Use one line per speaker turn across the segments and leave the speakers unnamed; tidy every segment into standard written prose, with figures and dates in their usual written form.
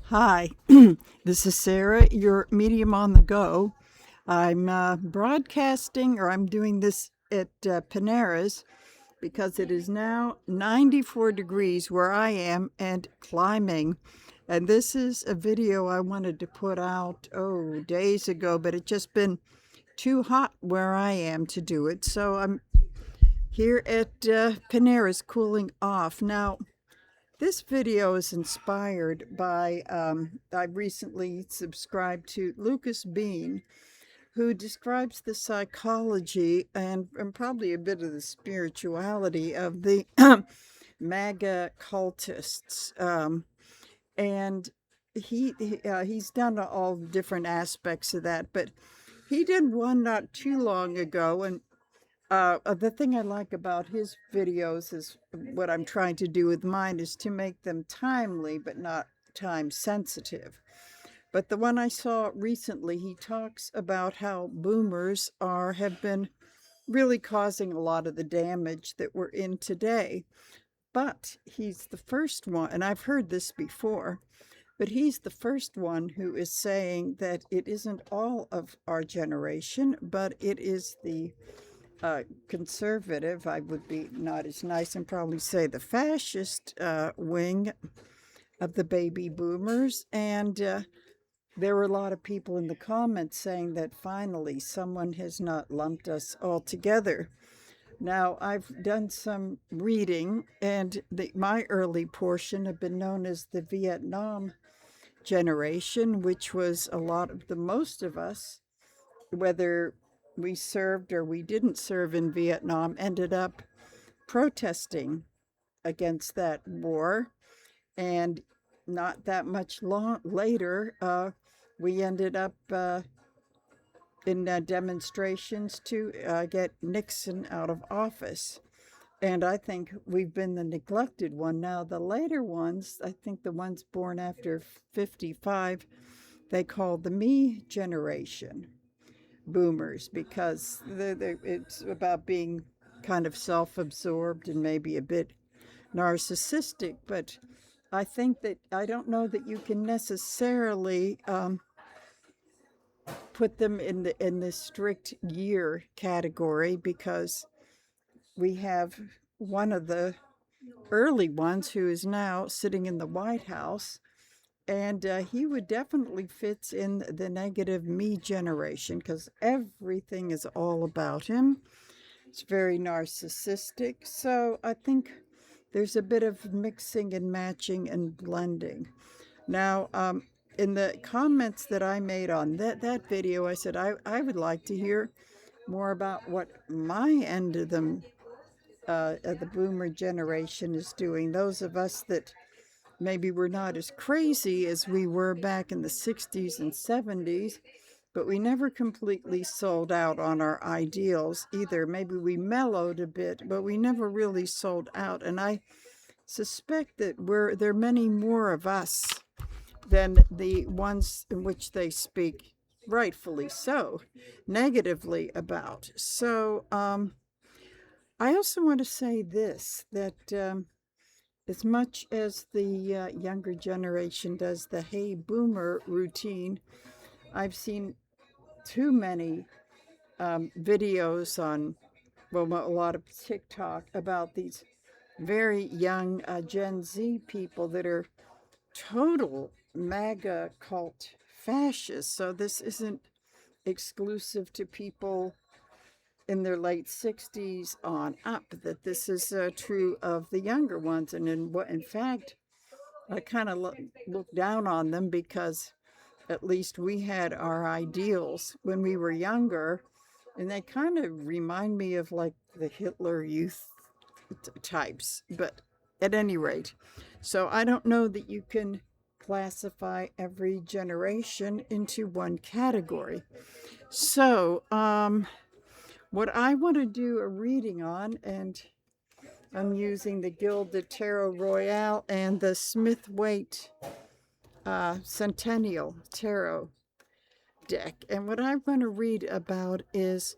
Hi, this is Sarah, your medium on the go. I'm broadcasting, or I'm doing this at Panera's because it is now 94 degrees where I am and climbing. And this is a video I wanted to put out, days ago, but it's just been too hot where I am to do it. So I'm here at Panera's cooling off. Now, this video is inspired by, I recently subscribed to Lucas Bean, who describes the psychology and probably a bit of the spirituality of the MAGA cultists. And he's done all different aspects of that, but he did one not too long ago, and the thing I like about his videos is what I'm trying to do with mine is to make them timely but not time sensitive. But the one I saw recently, he talks about how boomers have been really causing a lot of the damage that we're in today. But he's the first one, and I've heard this before, but he's the first one who is saying that it isn't all of our generation, but it is the conservative, I would be not as nice and probably say the fascist wing of the baby boomers. And there were a lot of people in the comments saying that finally someone has not lumped us all together. Now, I've done some reading, and my early portion have been known as the Vietnam generation, which was a lot of the most of us, whether we served or we didn't serve in Vietnam, ended up protesting against that war. And not that much later, we ended up in demonstrations to get Nixon out of office. And I think we've been the neglected one. Now, the later ones, I think the ones born after 55, they call the me generation boomers because it's about being kind of self absorbed and maybe a bit narcissistic. But I think that I don't know that you can necessarily put them in the strict year category because we have one of the early ones who is now sitting in the White House, and he would definitely fit in the negative me generation because everything is all about him. It's very narcissistic. So I think there's a bit of mixing and matching and blending. Now, in the comments that I made on that video, I said I would like to hear more about what my end of the boomer generation is doing. Those of us that maybe were not as crazy as we were back in the 60s and 70s, but we never completely sold out on our ideals either. Maybe we mellowed a bit, but we never really sold out. And I suspect that there are many more of us than the ones in which they speak, rightfully so, negatively about. So I also want to say this that as much as the younger generation does the hey boomer routine, I've seen too many videos on, well, a lot of TikTok about these very young Gen Z people that are total MAGA cult fascists. So this isn't exclusive to people in their late 60s on up, that this is true of the younger ones. And in fact, I kind of look down on them because at least we had our ideals when we were younger, and they kind of remind me of like the Hitler youth types. But at any rate, so I don't know that you can classify every generation into one category. So, what I want to do a reading on, and I'm using the Gilded Tarot Royale and the Smith Waite Centennial Tarot deck. And what I want to read about is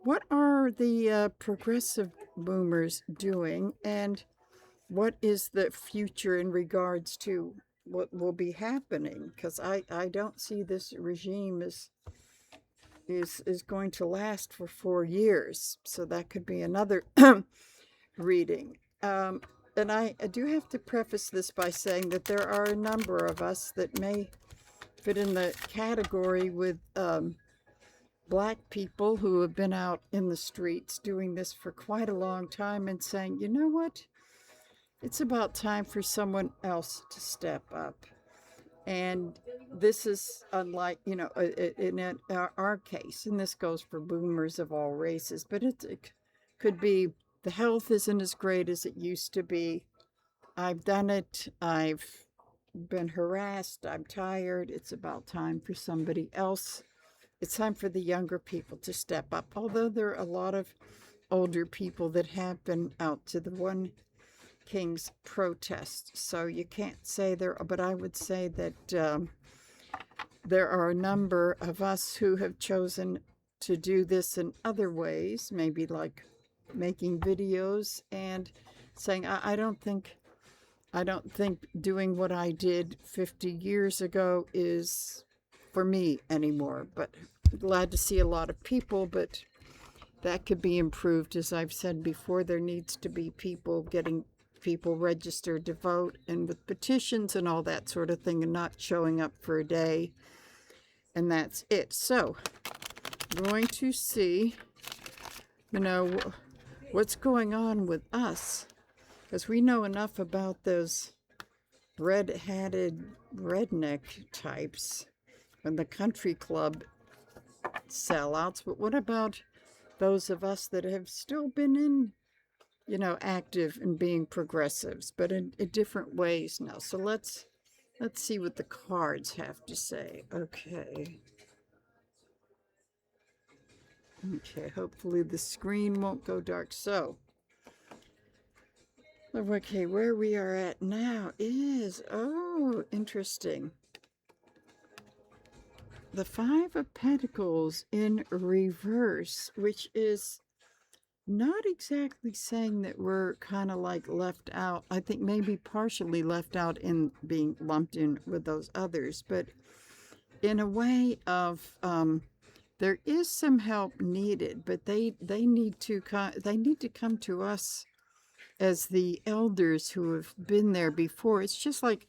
what are the progressive boomers doing, and what is the future in regards to what will be happening, because I don't see this regime is going to last for 4 years. So that could be another reading. And I do have to preface this by saying that there are a number of us that may fit in the category with Black people who have been out in the streets doing this for quite a long time and saying, you know what? It's about time for someone else to step up. And this is unlike, in our case, and this goes for boomers of all races, but it could be the health isn't as great as it used to be. I've done it. I've been harassed. I'm tired. It's about time for somebody else. It's time for the younger people to step up, although there are a lot of older people that have been out to the One King's protest. So you can't say there, but I would say that there are a number of us who have chosen to do this in other ways, maybe like making videos and saying, I don't think doing what I did 50 years ago is for me anymore. But glad to see a lot of people, but that could be improved. As I've said before, there needs to be getting people registered to vote and with petitions and all that sort of thing, and not showing up for a day. And that's it. So, going to see, what's going on with us, because we know enough about those red-hatted redneck types and the country club sellouts. But what about those of us that have still been in, active and being progressives, but in different ways now? So let's see what the cards have to say. Okay, hopefully the screen won't go dark. So, okay, where we are at now is, interesting. The Five of Pentacles in reverse, which is not exactly saying that we're kind of like left out. I think maybe partially left out in being lumped in with those others, but in a way of there is some help needed, but they need to come to us as the elders who have been there before. It's just like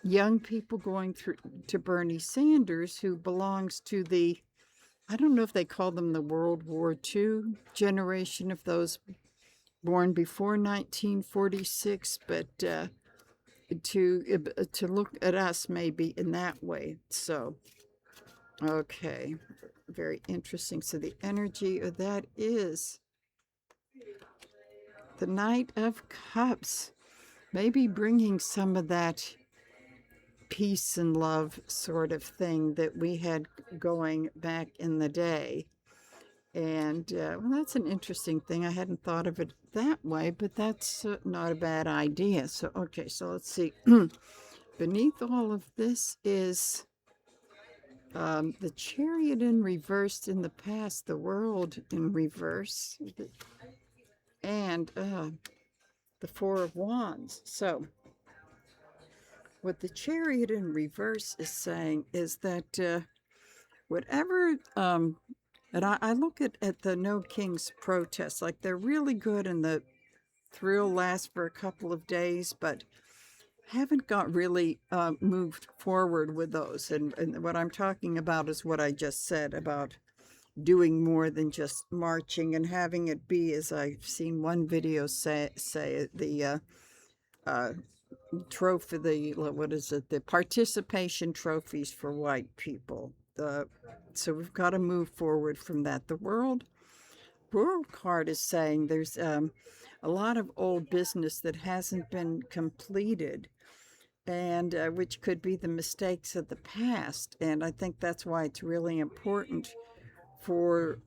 young people going through to Bernie Sanders, who belongs to the, I don't know if they call them the World War II generation of those born before 1946, but to look at us maybe in that way. So, okay, very interesting. So the energy of that is the Knight of Cups, maybe bringing some of that peace and love sort of thing that we had going back in the day. And well, that's an interesting thing. I hadn't thought of it that way, but that's not a bad idea. So, okay, so let's see. Beneath all of this is the Chariot in reversed in the past, the World in reverse, and the Four of Wands. So, what the Chariot in reverse is saying is that whatever, and I look at the No Kings protests, like they're really good and the thrill lasts for a couple of days, but haven't got really moved forward with those. And what I'm talking about is what I just said about doing more than just marching and having it be, as I've seen one video say the trophy, what is it, the participation trophies for white people. So we've got to move forward from that. The world card is saying there's a lot of old business that hasn't been completed, and which could be the mistakes of the past. And I think that's why it's really important for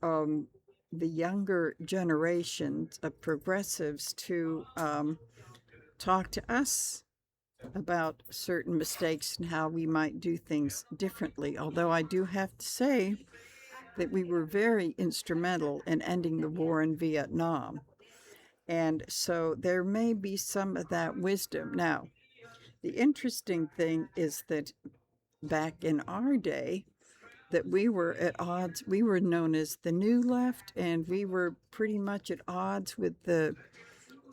the younger generations of progressives to talk to us about certain mistakes and how we might do things differently. Although I do have to say that we were very instrumental in ending the war in Vietnam. And so there may be some of that wisdom. Now, the interesting thing is that back in our day, that we were at odds. We were known as the New Left, and we were pretty much at odds with the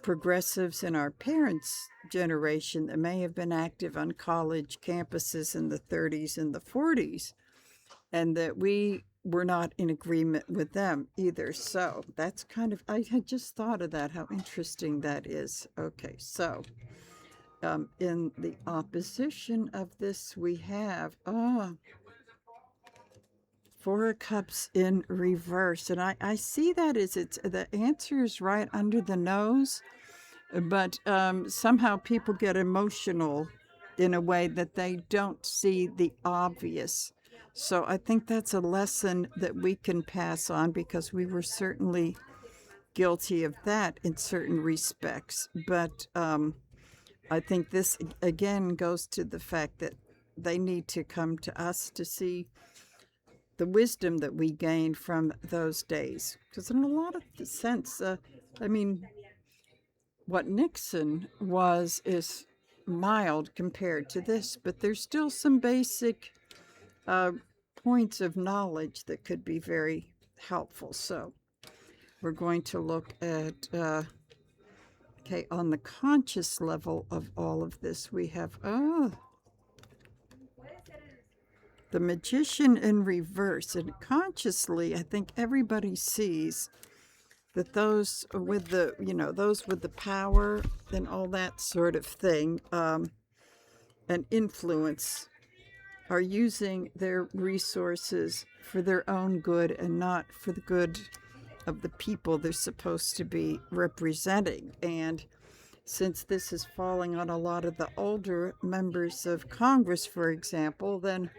progressives in our parents' generation that may have been active on college campuses in the 30s and the 40s, and that we were not in agreement with them either. So that's kind of, I had just thought of that, how interesting that is. Okay, so in the opposition of this, we have, Four of Cups in reverse. And I see that as it's the answer is right under the nose, but somehow people get emotional in a way that they don't see the obvious. So I think that's a lesson that we can pass on because we were certainly guilty of that in certain respects. But I think this again goes to the fact that they need to come to us to see the wisdom that we gained from those days. Because in a lot of the sense, I mean, what Nixon was is mild compared to this, but there's still some basic uh, points of knowledge that could be very helpful. So we're going to look at, okay, on the conscious level of all of this, we have, the Magician in reverse. And consciously, I think everybody sees that those with the, those with the power and all that sort of thing, and influence, are using their resources for their own good and not for the good of the people they're supposed to be representing. And since this is falling on a lot of the older members of Congress, for example, then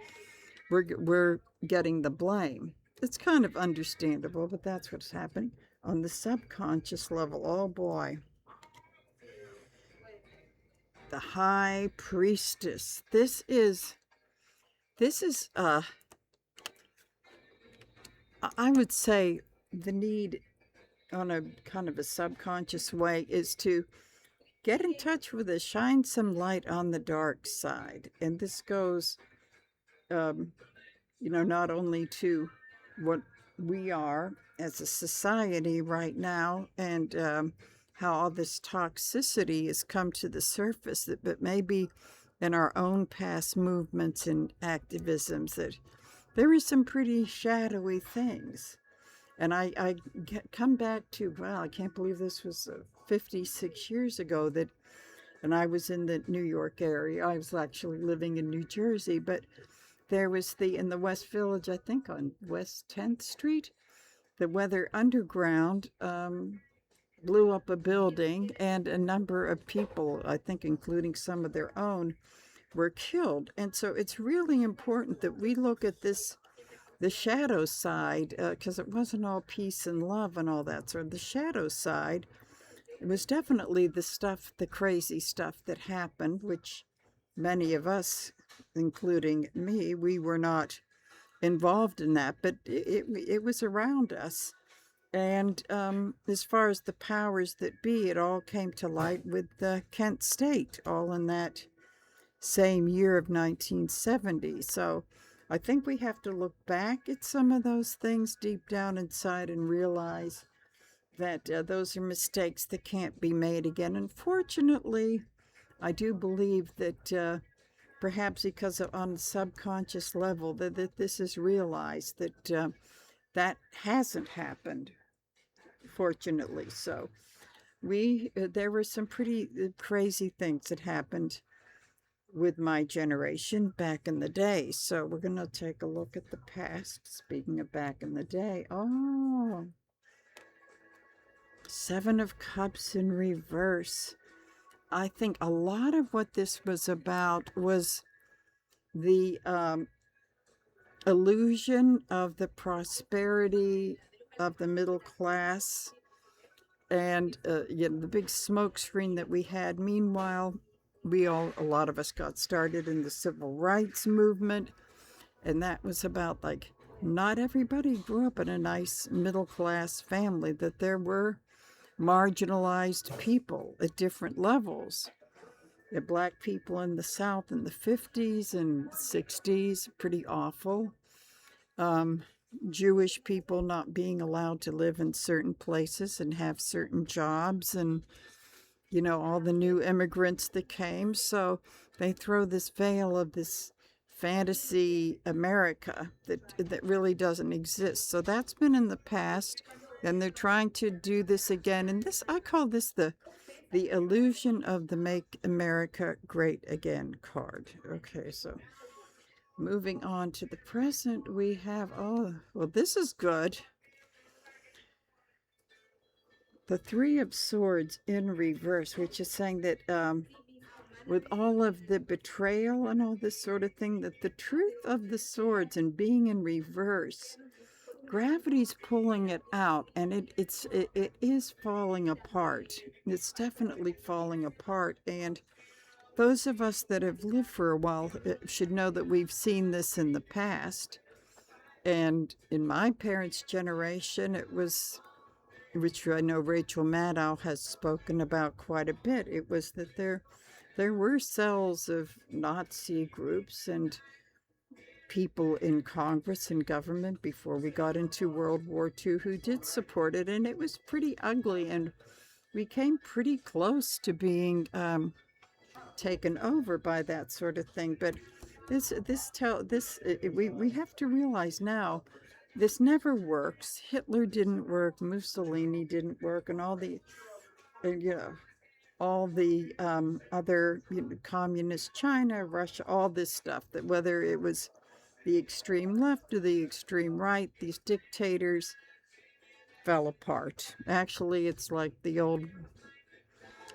we're getting the blame. It's kind of understandable, but that's what's happening. On the subconscious level, oh boy. The High Priestess. This is I would say the need on a kind of a subconscious way is to get in touch with us, shine some light on the dark side. And this goes, not only to what we are as a society right now and how all this toxicity has come to the surface, but maybe in our own past movements and activisms that there are some pretty shadowy things. And I come back to, wow, I can't believe this was 56 years ago that, and I was in the New York area. I was actually living in New Jersey, but there was in the West Village, I think on West 10th Street, the Weather Underground blew up a building, and a number of people, I think including some of their own, were killed. And so it's really important that we look at this, the shadow side, because it wasn't all peace and love and all that sort of. The shadow side, it was definitely the stuff, the crazy stuff that happened, which many of us, including me, we were not involved in that, but it was around us. And as far as the powers that be, it all came to light with Kent State, all in that same year of 1970. So I think we have to look back at some of those things deep down inside and realize that those are mistakes that can't be made again. Unfortunately, I do believe that perhaps because on the subconscious level that this is realized that that hasn't happened, fortunately. So there were some pretty crazy things that happened with my generation back in the day. So we're going to take a look at the past. Speaking of back in the day, Seven of Cups in reverse. I think a lot of what this was about was the illusion of the prosperity of the middle class and the big smoke screen that we had. Meanwhile, a lot of us got started in the civil rights movement, and that was about like not everybody grew up in a nice middle class family, that there were marginalized people at different levels. The black people in the South in the 50s and 60s, pretty awful. Um, Jewish people not being allowed to live in certain places and have certain jobs, and all the new immigrants that came. So they throw this veil of this fantasy America that really doesn't exist. So that's been in the past, and they're trying to do this again. And this, I call this the illusion of the Make America Great Again card. Okay, so moving on to the present, we have, oh, well, this is good. The Three of Swords in reverse, which is saying that with all of the betrayal and all this sort of thing, that the truth of the swords and being in reverse, gravity's pulling it out, and it is falling apart. It's definitely falling apart, and those of us that have lived for a while should know that we've seen this in the past. And in my parents' generation, it was, which I know Rachel Maddow has spoken about quite a bit, it was that there were cells of Nazi groups and people in Congress and government before we got into World War II who did support it, and it was pretty ugly, and we came pretty close to being taken over by that sort of thing. But we have to realize now this never works. Hitler didn't work, Mussolini didn't work, and all the other communist China, Russia, all this stuff, that whether it was the extreme left or the extreme right, these dictators fell apart. Actually, it's like the old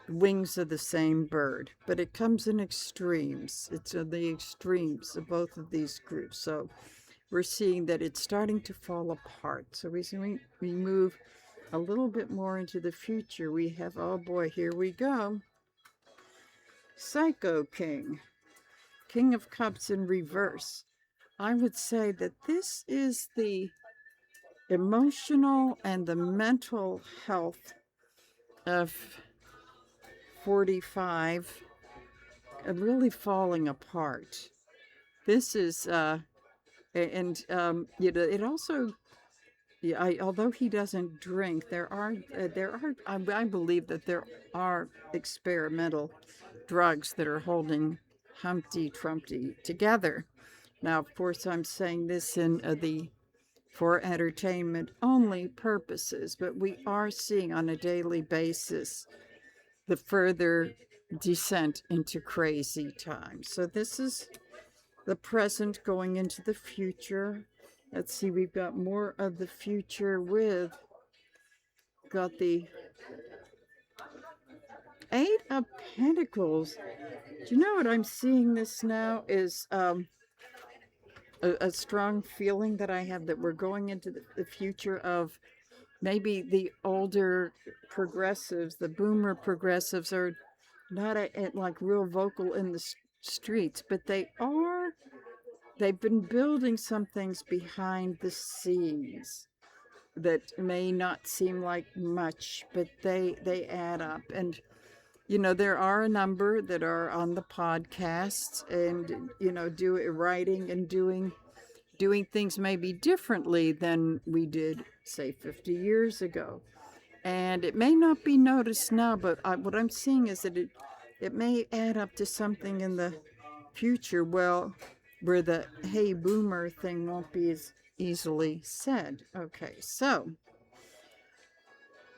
wings of the same bird, but it comes in extremes. It's the extremes of both of these groups. So we're seeing that it's starting to fall apart. So we move a little bit more into the future. We have, oh boy, here we go. Psycho King, King of Cups in reverse. I would say that this is the emotional and the mental health of 45 really falling apart. This is, it also, although he doesn't drink, I believe that there are experimental drugs that are holding Humpty Trumpty together. Now, of course, I'm saying this in for entertainment only purposes, but we are seeing on a daily basis the further descent into crazy times. So this is the present going into the future. Let's see, we've got more of the future got the Eight of Pentacles. Do you know what I'm seeing this now is a strong feeling that I have that we're going into the future of maybe the older progressives, the boomer progressives are not like real vocal in the streets, but they've been building some things behind the scenes that may not seem like much, but they add up. And there are a number that are on the podcasts and writing and doing things maybe differently than we did, say, 50 years ago. And it may not be noticed now, but what I'm seeing is that it may add up to something in the future, well, where the hey boomer thing won't be as easily said. Okay, so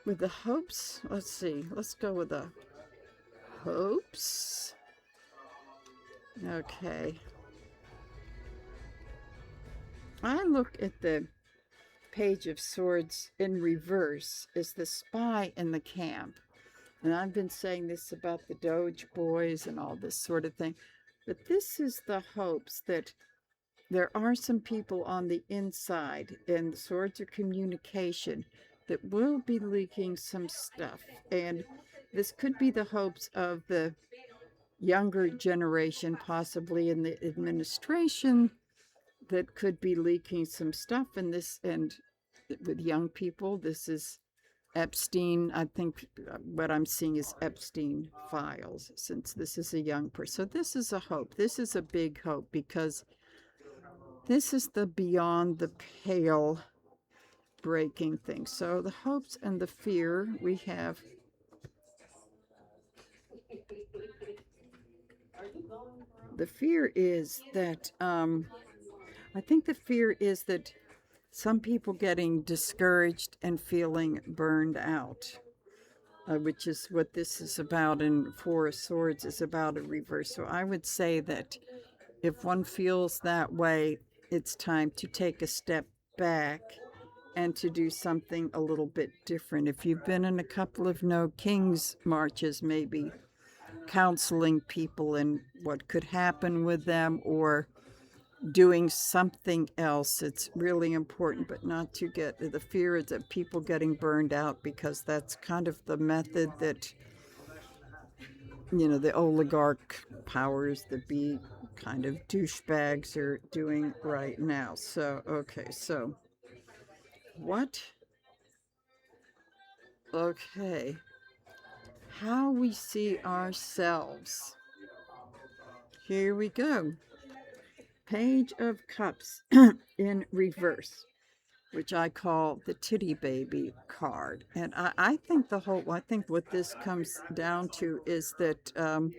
with the hopes, let's see, let's go with the hopes. Okay. I look at the Page of Swords in reverse as the spy in the camp. And I've been saying this about the Doge boys and all this sort of thing. But this is the hopes that there are some people on the inside in the Swords of Communication that will be leaking some stuff. And this could be the hopes of the younger generation, possibly in the administration, that could be leaking some stuff in this. And with young people, this is Epstein, I think what I'm seeing is Epstein files, since this is a young person. So this is a hope. This is a big hope, because this is the beyond the pale breaking thing. So the hopes and the fear we have. The fear is that, I think the fear is that some people getting discouraged and feeling burned out, which is what this is about. And Four of Swords is about a reverse. So I would say that if one feels that way, it's time to take a step back and to do something a little bit different. If you've been in a couple of No Kings marches, maybe counseling people and what could happen with them, or doing something else. It's really important, but not to get the fear is of people getting burned out, because that's kind of the method that, the oligarch powers that be kind of douchebags are doing right now. So, okay, so what? Okay. How we see ourselves. Here we go. Page of Cups in reverse, which I call the titty baby card. And I think I think what this comes down to is that, and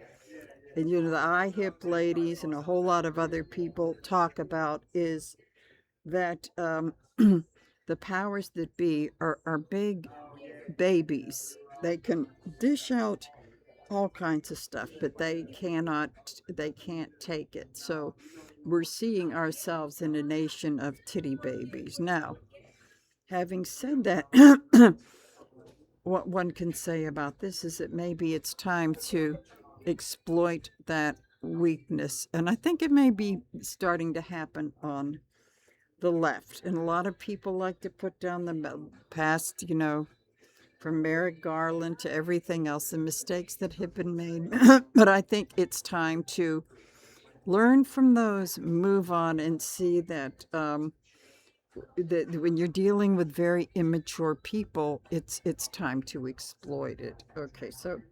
the I hip ladies and a whole lot of other people talk about, is that the powers that be are big babies. They can dish out all kinds of stuff, but they can't take it. So we're seeing ourselves in a nation of titty babies. Now, having said that, what one can say about this is that maybe it's time to exploit that weakness. And I think it may be starting to happen on the left. And a lot of people like to put down the past, from Merrick Garland to everything else, the mistakes that have been made. But I think it's time to learn from those, move on, and see that, that when you're dealing with very immature people, it's time to exploit it. Okay, so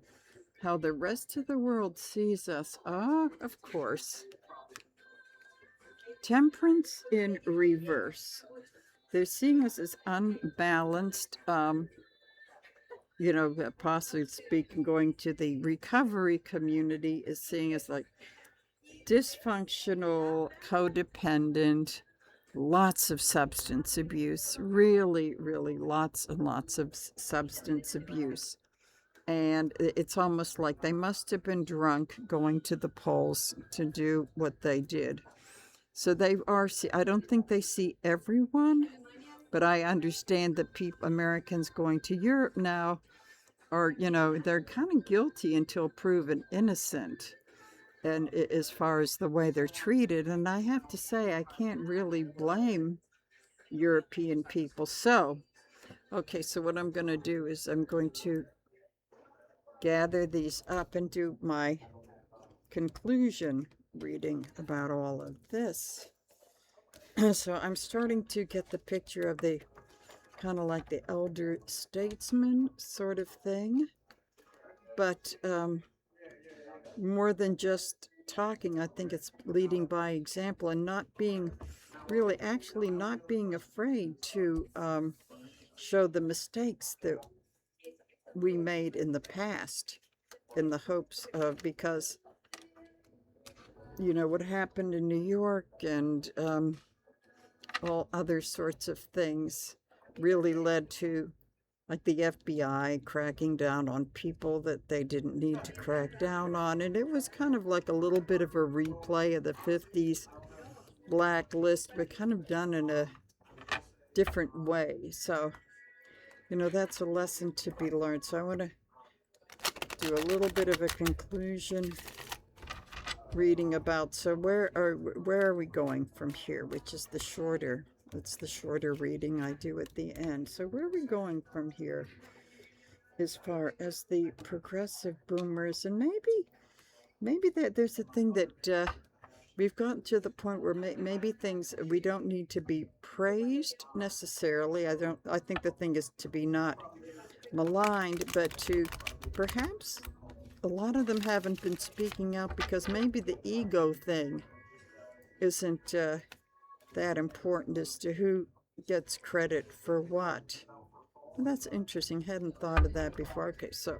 how the rest of the world sees us. Ah, of course. Temperance in reverse. They're seeing us as unbalanced, possibly speaking, going to the recovery community is seeing us like dysfunctional, codependent, lots of substance abuse, really, really lots and lots of substance abuse. And it's almost like they must have been drunk going to the polls to do what they did. So they are, I don't think they see everyone, but I understand that Americans going to Europe now are, they're kind of guilty until proven innocent. And as far as the way they're treated, and I have to say, I can't really blame European people. So, okay, so what I'm going to do is I'm going to gather these up and do my conclusion reading about all of this. So I'm starting to get the picture of the kind of like the elder statesman sort of thing, but more than just talking. I think it's leading by example and not being actually not being afraid to show the mistakes that we made in the past, in the hopes of, because what happened in New York and all other sorts of things really led to, like, the FBI cracking down on people that they didn't need to crack down on. And it was kind of like a little bit of a replay of the 50s blacklist, but kind of done in a different way. So, that's a lesson to be learned. So I want to do a little bit of a conclusion reading about, so where are we going from here, which is it's the shorter reading I do at the end. So where are we going from here as far as the progressive boomers? And maybe there's a thing that we've gotten to the point where maybe things, we don't need to be praised necessarily. I think the thing is to be not maligned, but to perhaps a lot of them haven't been speaking out because maybe the ego thing isn't that important as to who gets credit for what. Well, that's interesting. Hadn't thought of that before. Okay, so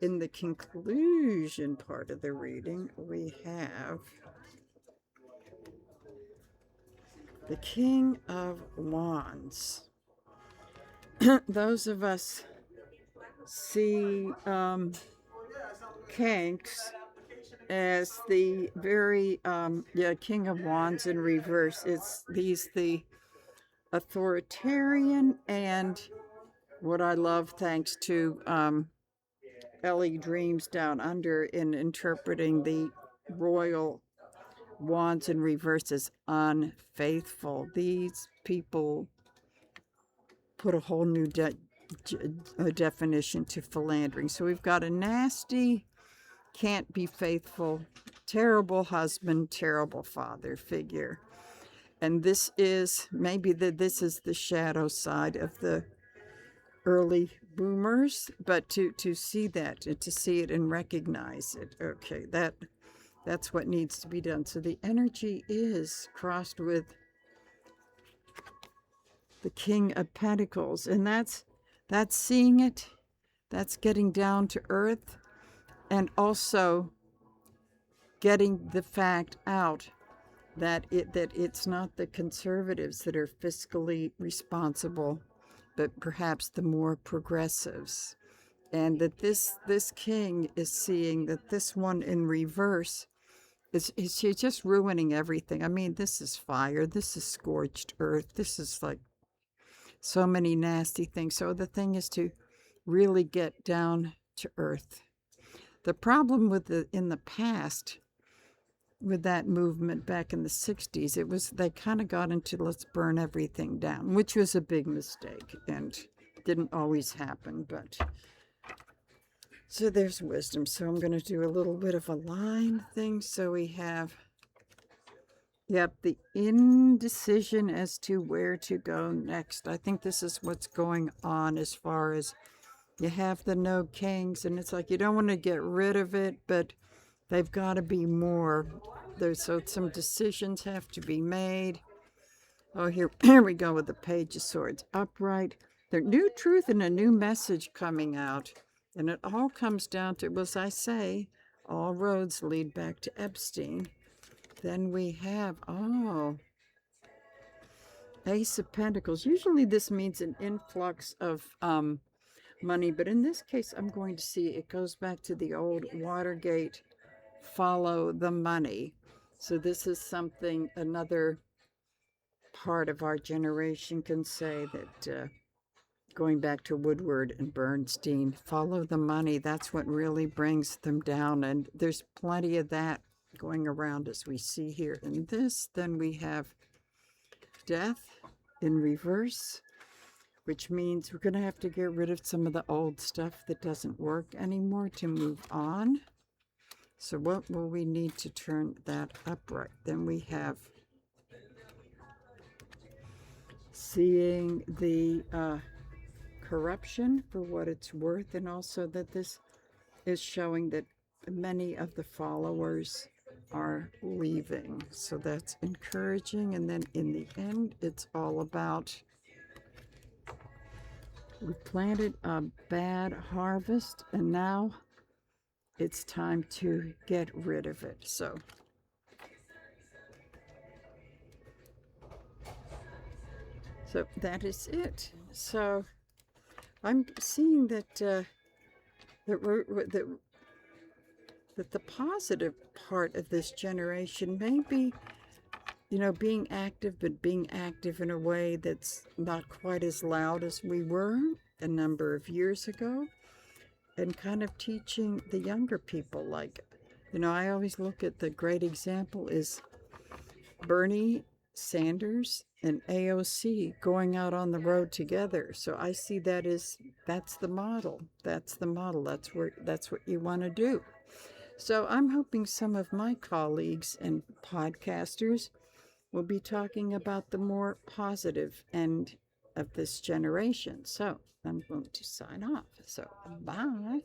in the conclusion part of the reading, we have the King of Wands. Those of us see Kanks as the very King of Wands in reverse. He's the authoritarian, and what I love, thanks to Ellie Dreams Down Under, in interpreting the royal wands in reverse as unfaithful. These people put a whole new definition to philandering. So we've got a nasty, can't be faithful, terrible husband, terrible father figure. And this is this is the shadow side of the early boomers, but to see that, to see it and recognize it, okay, that's what needs to be done. So the energy is crossed with the King of Pentacles, and that's seeing it, that's getting down to earth, and also getting the fact out that it's not the conservatives that are fiscally responsible, but perhaps the more progressives. And that this king is seeing that this one in reverse is just ruining everything. I mean, this is fire, this is scorched earth, this is like so many nasty things. So the thing is to really get down to earth. The problem with in the past, with that movement back in the 60s, it was they kind of got into let's burn everything down, which was a big mistake and didn't always happen. But so there's wisdom. So I'm going to do a little bit of a line thing. So we have, yep, the indecision as to where to go next. I think this is what's going on as far as you have the no kings, and it's like you don't want to get rid of it, but they've got to be more. So some decisions have to be made. Oh, here we go with the Page of Swords. Upright. There's new truth and a new message coming out. And it all comes down to, as I say, all roads lead back to Epstein. Then we have, Ace of Pentacles. Usually this means an influx of money, but in this case, I'm going to see it goes back to the old Watergate, follow the money. So this is something another part of our generation can say, that going back to Woodward and Bernstein, follow the money. That's what really brings them down. And there's plenty of that going around as we see here in this. Then we have death in reverse, which means we're going to have to get rid of some of the old stuff that doesn't work anymore to move on. So what will we need to turn that upright? Then we have seeing the corruption for what it's worth, and also that this is showing that many of the followers are leaving. So that's encouraging. And then in the end, it's all about, we planted a bad harvest, and now it's time to get rid of it. So that is it. So I'm seeing that that the positive part of this generation may be, being active, but being active in a way that's not quite as loud as we were a number of years ago, and kind of teaching the younger people. Like, I always look at the great example is Bernie Sanders and AOC going out on the road together. So I see that as that's the model. That's the model. That's what you want to do. So I'm hoping some of my colleagues and podcasters will be talking about the more positive and of this generation. So I'm going to sign off. So bye.